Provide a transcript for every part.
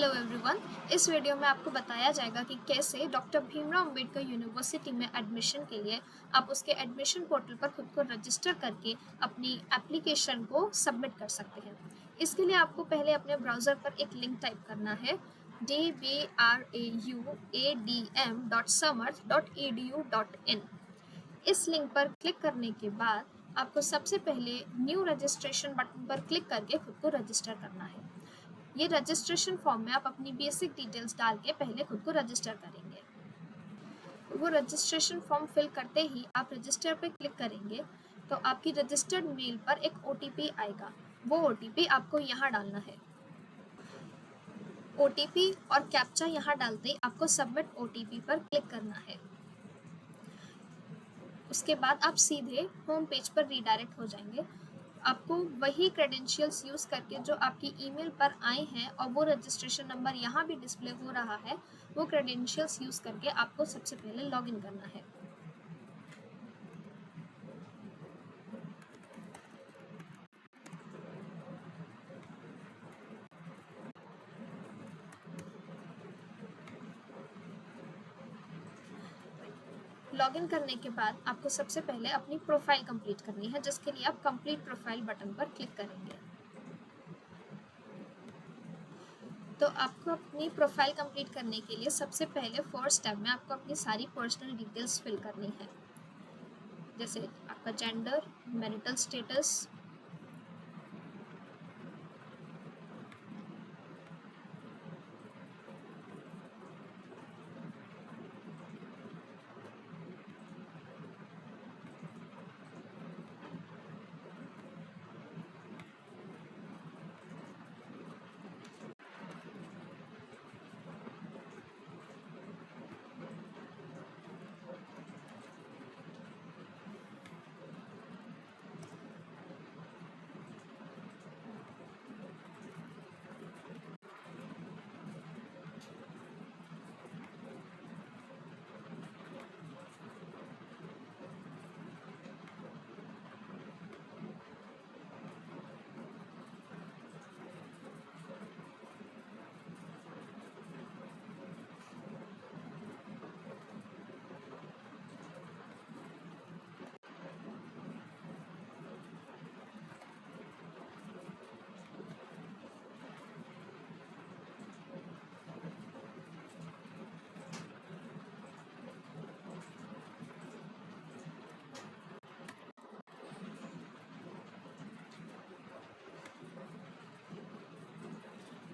Hello everyone. इस video में आपको बताया जाएगा कि कैसे डॉक्टर भीमराव अंबेडकर यूनिवर्सिटी में एडमिशन के लिए आप उसके एडमिशन पोर्टल पर खुद को रजिस्टर करके अपनी एप्लीकेशन को सबमिट कर सकते हैं। इसके लिए आपको पहले अपने ब्राउज़र पर एक लिंक टाइप करना है dbraudm.samarth.edu.in। इस लिंक पर क्लिक करने के बाद आपको सबसे पहले न्यू रजिस्ट्रेशन बटन पर क्लिक करके खुद को रजिस्टर करना है। ये रजिस्ट्रेशन फॉर्म में आप अपनी बेसिक डिटेल्स डाल के पहले खुद को रजिस्टर करेंगे। वो रजिस्ट्रेशन फॉर्म फिल करते ही आप रजिस्टर पे क्लिक करेंगे तो आपकी रजिस्टर्ड मेल पर एक OTP आएगा। वो OTP आपको यहाँ डालना है। OTP और कैप्चा यहाँ डालते ही आपको सबमिट OTP पर क्लिक करना है। उसके बाद आप सीधे होम पेज पर रीडायरेक्ट हो जाएंगे। आपको वही क्रेडेंशियल्स यूज़ करके जो आपकी ईमेल पर आए हैं और वो रजिस्ट्रेशन नंबर यहाँ भी डिस्प्ले हो रहा है, वो क्रेडेंशियल्स यूज़ करके आपको सबसे पहले लॉगिन करना है। लॉगिन करने के बाद आपको सबसे पहले अपनी प्रोफाइल कंप्लीट करनी है, जिसके लिए आप कंप्लीट प्रोफाइल बटन पर क्लिक करेंगे। तो आपको अपनी प्रोफाइल कंप्लीट करने के लिए सबसे पहले फर्स्ट स्टेप में आपको अपनी सारी पर्सनल डिटेल्स फिल करनी है, जैसे आपका जेंडर, मैरिटल स्टेटस,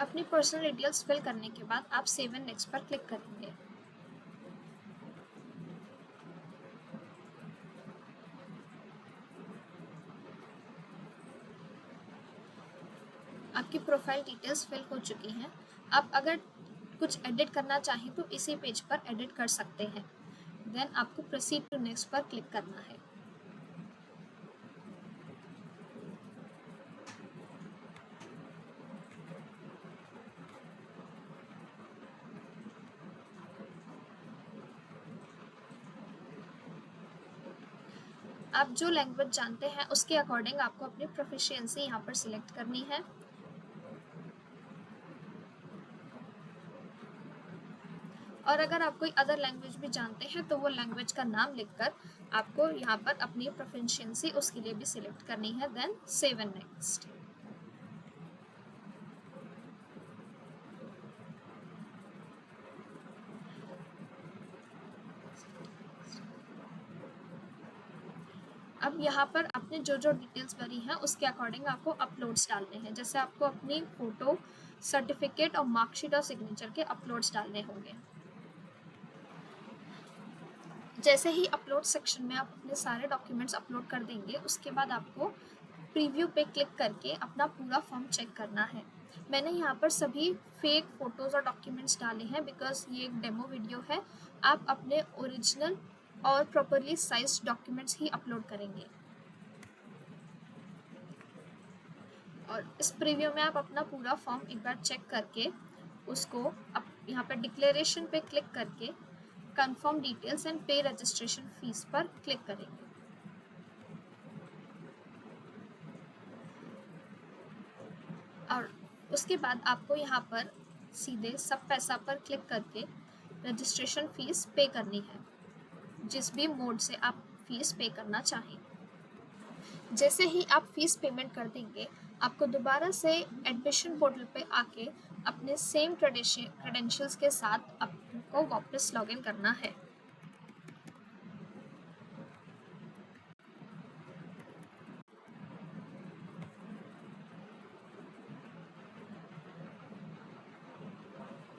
अपनी पर्सनल डिटेल्स फिल करने के बाद आप सेव एंड नेक्स्ट पर क्लिक करेंगे। आपकी प्रोफाइल डिटेल्स फिल हो चुकी हैं। आप अगर कुछ एडिट करना चाहें तो इसी पेज पर एडिट कर सकते हैं। देन आपको प्रोसीड टू नेक्स्ट पर क्लिक करना है। आप जो लैंग्वेज जानते हैं उसके अकॉर्डिंग आपको अपनी प्रोफिशिएंसी यहाँ पर सिलेक्ट करनी है। और अगर आप कोई अदर लैंग्वेज भी जानते हैं तो वो लैंग्वेज का नाम लिखकर आपको यहाँ पर अपनी प्रोफिशिएंसी उसके लिए भी सिलेक्ट करनी है। Then save and next. अब यहाँ पर आपने जो जो डिटेल्स भरी हैं उसके अकॉर्डिंग आपको अपलोड्स डालने हैं। जैसे आपको अपनी फ़ोटो, सर्टिफिकेट और मार्कशीट और सिग्नेचर के अपलोड्स डालने होंगे। जैसे ही अपलोड सेक्शन में आप अपने सारे डॉक्यूमेंट्स अपलोड कर देंगे, उसके बाद आपको प्रीव्यू पे क्लिक करके अपना पूरा फॉर्म चेक करना है। मैंने यहाँ पर सभी फेक फ़ोटोज़ और डॉक्यूमेंट्स डाले हैं बिकॉज ये एक डेमो वीडियो है। आप अपने ओरिजिनल और प्रॉपरली साइज्ड डॉक्यूमेंट्स ही अपलोड करेंगे। और इस प्रीव्यू में आप अपना पूरा फॉर्म एक बार चेक करके उसको अब यहाँ पर डिक्लेरेशन पे क्लिक करके कंफर्म डिटेल्स एंड पे रजिस्ट्रेशन फीस पर क्लिक करेंगे। और उसके बाद आपको यहाँ पर सीधे सब पैसा पर क्लिक करके रजिस्ट्रेशन फीस पे करनी है, जिस भी मोड से आप फीस पे करना चाहें। जैसे ही आप फीस पेमेंट कर देंगे, आपको दोबारा से एडमिशन पोर्टल पे आके अपने सेम क्रेडेंशियल्स के साथ आपको वापस लॉगिन करना है।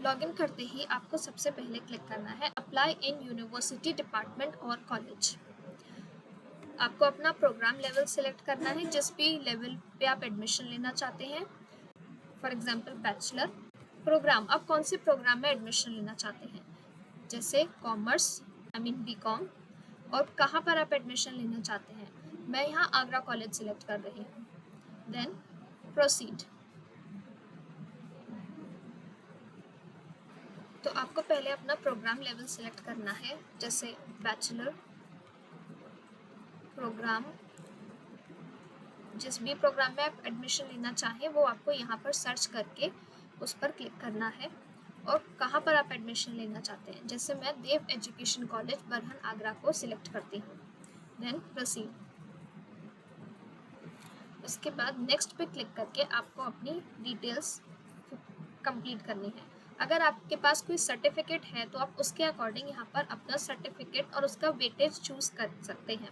लॉगिन करते ही आपको सबसे पहले क्लिक करना है अप्लाई इन यूनिवर्सिटी डिपार्टमेंट और कॉलेज। आपको अपना प्रोग्राम लेवल सिलेक्ट करना है, जिस भी लेवल पे आप एडमिशन लेना चाहते हैं। फॉर एग्जांपल बैचलर प्रोग्राम, आप कौन से प्रोग्राम में एडमिशन लेना चाहते हैं, जैसे कॉमर्स, बीकॉम, और कहाँ पर आप एडमिशन लेना चाहते हैं। मैं यहाँ आगरा कॉलेज सिलेक्ट कर रही हूँ। Then proceed. तो आपको पहले अपना प्रोग्राम लेवल सिलेक्ट करना है, जैसे बैचलर प्रोग्राम। जिस भी प्रोग्राम में आप एडमिशन लेना चाहें वो आपको यहाँ पर सर्च करके उस पर क्लिक करना है, और कहाँ पर आप एडमिशन लेना चाहते हैं, जैसे मैं देव एजुकेशन कॉलेज बरहन आगरा को सिलेक्ट करती हूँ। Then proceed. उसके बाद नेक्स्ट पे क्लिक करके आपको अपनी डिटेल्स कंप्लीट करनी है। अगर आपके पास कोई सर्टिफिकेट है तो आप उसके अकॉर्डिंग यहाँ पर अपना सर्टिफिकेट और उसका वेटेज चूज कर सकते हैं।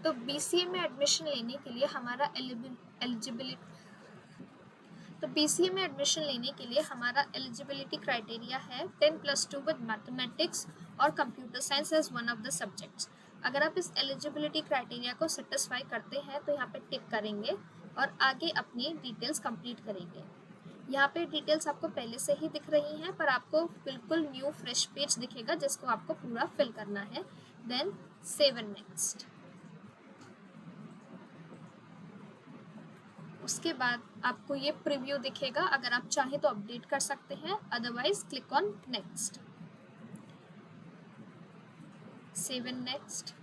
तो बीसीए में एडमिशन लेने के लिए हमारा एलिजिबिलिटी क्राइटेरिया है 10+2 विद मैथमेटिक्स और computer science as one of the subjects. अगर आप इस एलिजिबिलिटी क्राइटेरिया को सेटिस्फाई करते हैं तो यहाँ पे टिक करेंगे और आगे अपनी डिटेल्स कंप्लीट करेंगे। यहाँ पे डिटेल्स आपको पहले से ही दिख रही हैं, पर आपको बिल्कुल न्यू फ्रेश पेज दिखेगा जिसको आपको पूरा फिल करना है। Then save and next. उसके बाद आपको ये प्रीव्यू दिखेगा, अगर आप चाहें तो अपडेट कर सकते हैं, otherwise click on next. Save and next.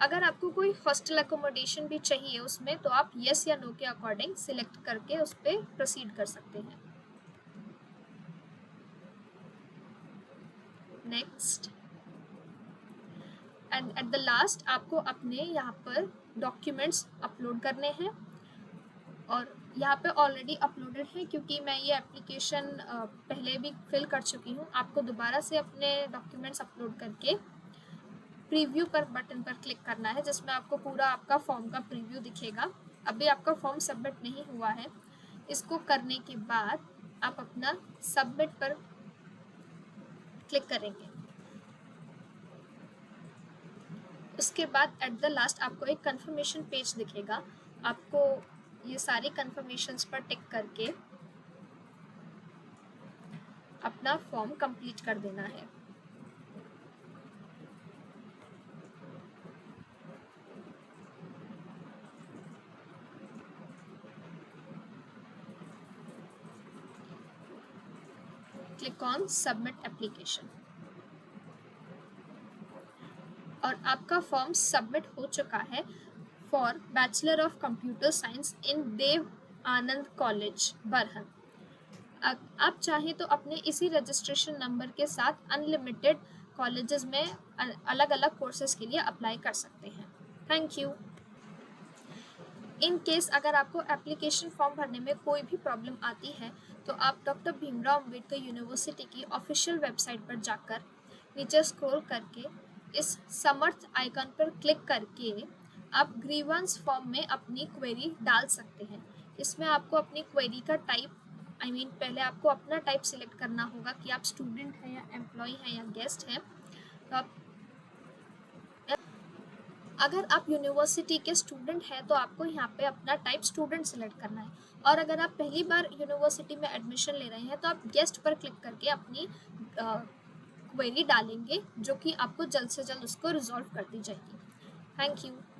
अगर आपको कोई हॉस्टल अकोमोडेशन भी चाहिए उसमें, तो आप यस या नो के अकॉर्डिंग सिलेक्ट करके उस पर प्रोसीड कर सकते हैं। Next. And at the last आपको अपने यहाँ पर डॉक्यूमेंट्स अपलोड करने हैं, और यहाँ पे ऑलरेडी अपलोडेड है क्योंकि मैं ये एप्लीकेशन पहले भी फिल कर चुकी हूँ। आपको दोबारा से अपने डॉक्यूमेंट्स अपलोड करके प्रीव्यू पर बटन पर क्लिक करना है, जिसमें आपको पूरा आपका फॉर्म का प्रीव्यू दिखेगा। अभी आपका फॉर्म सबमिट नहीं हुआ है। इसको करने के बाद आप अपना सबमिट पर क्लिक करेंगे। उसके बाद एट द लास्ट आपको एक कंफर्मेशन पेज दिखेगा। आपको ये सारी कंफर्मेशंस पर टिक करके अपना फॉर्म कंप्लीट कर देना है। Click on submit application. और आपका फॉर्म सबमिट हो चुका है for bachelor of computer science in Dev Anand college Barhan. आप चाहें तो अपने इसी रजिस्ट्रेशन नंबर के साथ अनलिमिटेड कॉलेजेस में अलग अलग कोर्सेज के लिए अप्लाई कर सकते हैं। Thank you. इन केस अगर आपको एप्लीकेशन फॉर्म भरने में कोई भी प्रॉब्लम आती है तो आप डॉक्टर भीमराव अंबेडकर यूनिवर्सिटी की ऑफिशियल वेबसाइट पर जाकर नीचे स्क्रॉल करके इस समर्थ आइकन पर क्लिक करके आप ग्रीवेंस फॉर्म में अपनी क्वेरी डाल सकते हैं। इसमें आपको अपनी क्वेरी का टाइप पहले आपको अपना टाइप सिलेक्ट करना होगा कि आप स्टूडेंट हैं या एम्प्लॉय हैं या गेस्ट हैं। तो आप अगर आप यूनिवर्सिटी के स्टूडेंट हैं तो आपको यहाँ पे अपना टाइप स्टूडेंट सिलेक्ट करना है, और अगर आप पहली बार यूनिवर्सिटी में एडमिशन ले रहे हैं तो आप गेस्ट पर क्लिक करके अपनी क्वेरी डालेंगे जो कि आपको जल्द से जल्द उसको रिजॉल्व कर दी जाएगी। Thank you.